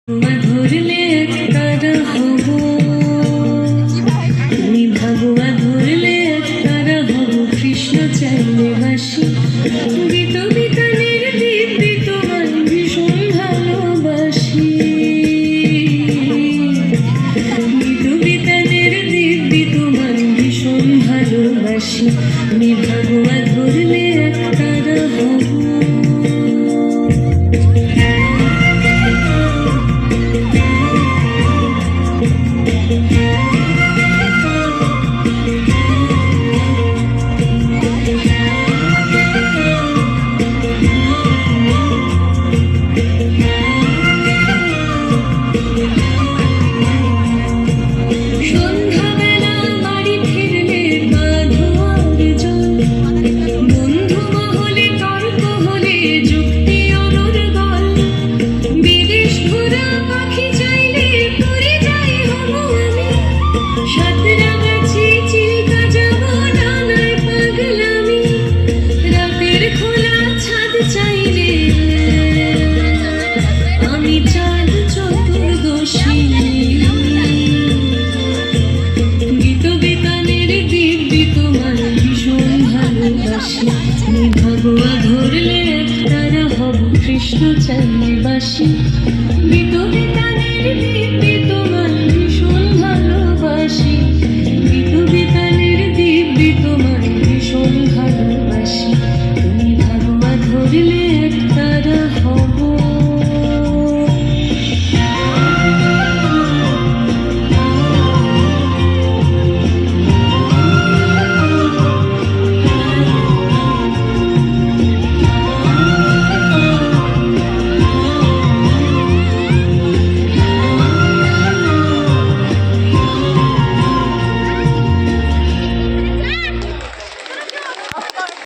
ধরলে একতারা হব, তুমি ভাগুয়া ধরলে একতারা হব, কৃষ্ণ চাইলে বাসি, গীত বিতানের দিব্যি তোমার ভীষণ ভালোবাসি, গীত বিতানের দিব্যি তোমার ভীষণ ভালোবাসি, তুমি ভাগুয়া ধরলে একতারা হব। ভাগুয়া ধরলে একতারা হব, কৃষ্ণ চাইলে